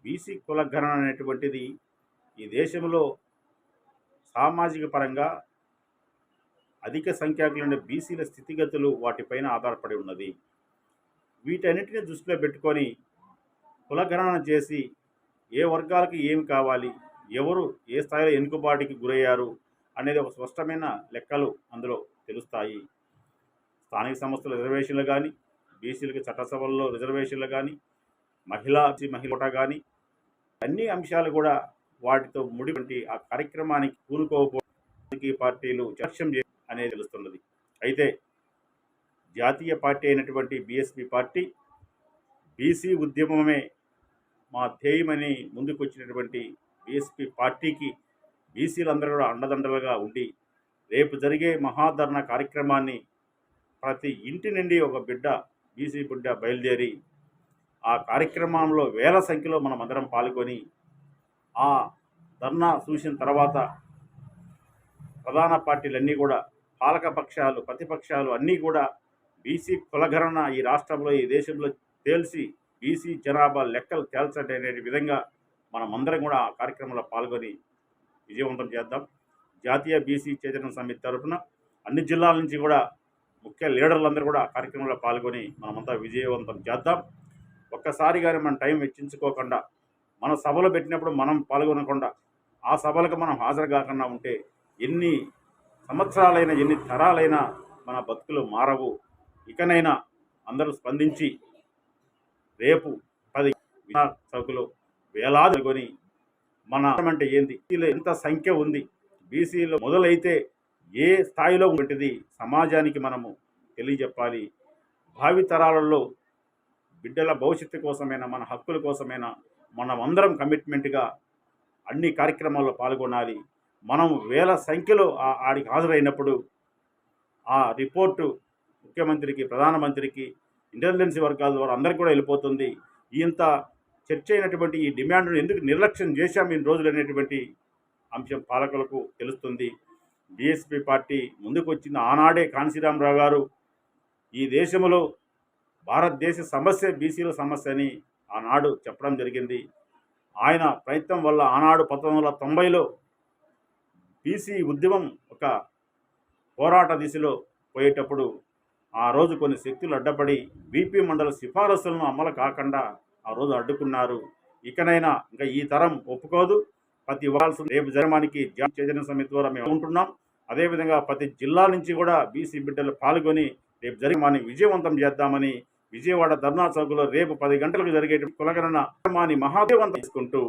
BC కులగణన అనేటువంటిది ఈ దేశంలో సామాజిక పరంగా అధిక సంఖ్యాకులైన బీసీల స్థితిగతులు వాటిపైన ఆధారపడి ఉన్నది. వీటన్నిటిని దృష్టిలో పెట్టుకొని కులగణన చేసి ఏ వర్గాలకు ఏమి కావాలి, ఎవరు ఏ స్థాయిలో ఎన్నుకబాటుకి గురయ్యారు అనేది ఒక స్పష్టమైన లెక్కలు అందులో తెలుస్తాయి. స్థానిక సంస్థల రిజర్వేషన్లు కానీ, బీసీలకు చట్టసభల్లో రిజర్వేషన్లు కానీ, మహిళ కోటా కానీ, అన్ని అంశాలు కూడా వాటితో ముడిపడి ఆ కార్యక్రమానికి పూనుకోకపోవడానికి పార్టీలు లక్ష్యం అనేది తెలుస్తున్నది. అయితే జాతీయ పార్టీ అయినటువంటి బీఎస్పీ పార్టీ బీసీ ఉద్యమమే మా ధ్యేయమని ముందుకు వచ్చినటువంటి బీఎస్పీ పార్టీకి బీసీలందరూ కూడా అండదండలుగా ఉండి రేపు జరిగే మహాధరణ కార్యక్రమాన్ని ప్రతి ఇంటి నుండి ఒక బిడ్డ బీసీ బిడ్డ బయలుదేరి ఆ కార్యక్రమంలో వేల సంఖ్యలో మనం అందరం పాల్గొని ఆ ధర్నా చూసిన తర్వాత ప్రధాన పార్టీలన్నీ కూడా పాలక పక్షాలు ప్రతిపక్షాలు అన్నీ కూడా బీసీ కులగణన ఈ రాష్ట్రంలో ఈ దేశంలో తేల్చి బీసీ జనాభా లెక్కలు తేల్చండి అనే విధంగా మనమందరం కూడా ఆ కార్యక్రమంలో పాల్గొని విజయవంతం చేద్దాం. జాతీయ బీసీ చైతన్య సమితి తరఫున అన్ని జిల్లాల నుంచి కూడా ముఖ్య లీడర్లందరూ కూడా ఆ కార్యక్రమంలో పాల్గొని మనమంతా విజయవంతం చేద్దాం. ఒక్కసారిగానే మనం టైం వెచ్చించుకోకుండా మన సభలు పెట్టినప్పుడు మనం పాల్గొనకుండా ఆ సభలకు మనం హాజరు కాకుండా ఉంటే ఎన్ని సంవత్సరాలైనా ఎన్ని తరాలైనా మన బతుకులు మారవు. ఇకనైనా అందరూ స్పందించి రేపు 10 చౌకులో వేలాది కొని మన అంటే ఏంది, ఎంత సంఖ్య ఉంది, బీసీలో మొదలైతే ఏ స్థాయిలో ఉంటుంది సమాజానికి మనము తెలియజెప్పాలి. భావితరాలలో బిడ్డల భవిష్యత్తు కోసమైనా మన హక్కుల కోసమైనా మనమందరం కమిట్మెంట్గా అన్ని కార్యక్రమాల్లో పాల్గొనాలి. మనం వేల సంఖ్యలో ఆడికి హాజరైనప్పుడు ఆ రిపోర్టు ముఖ్యమంత్రికి, ప్రధానమంత్రికి, ఇంటెలిజెన్స్ వర్గాల ద్వారా అందరికీ కూడా వెళ్ళిపోతుంది. ఇంత చర్చ అయినటువంటి ఈ డిమాండ్ను ఎందుకు నిర్లక్ష్యం చేశాం ఇన్ని రోజులు అనేటువంటి అంశం పాలకులకు తెలుస్తుంది. బీఎస్పీ పార్టీ ముందుకు వచ్చిన ఆనాడే కాంశీరామరావు గారు ఈ దేశంలో భారతదేశ సమస్య బీసీల సమస్య అని ఆనాడు చెప్పడం జరిగింది. ఆయన ప్రయత్నం వల్ల ఆనాడు 1990లో బీసీ ఉద్యమం ఒక పోరాట దిశలో పోయేటప్పుడు ఆ రోజు కొన్ని శక్తులు అడ్డపడి బీపీ మండల సిఫారసులను అమలు కాకుండా ఆ రోజు అడ్డుకున్నారు. ఇకనైనా ఇంకా ఈ తరం ఒప్పుకోదు. ప్రతి ఇవ్వాల్సిన రేపు జరమానికి జాతీయ చైతన్య సమితి ద్వారా మేము అనుకుంటున్నాం. అదేవిధంగా ప్రతి జిల్లా నుంచి కూడా బీసీ బిడ్డలు పాల్గొని రేపు జరిమాన్ని విజయవంతం చేద్దామని విజయవాడ ధర్నా చౌక్లో రేపు 10 గంటలకు జరిగే కులగణన మహాదేవంతం తీసుకుంటూ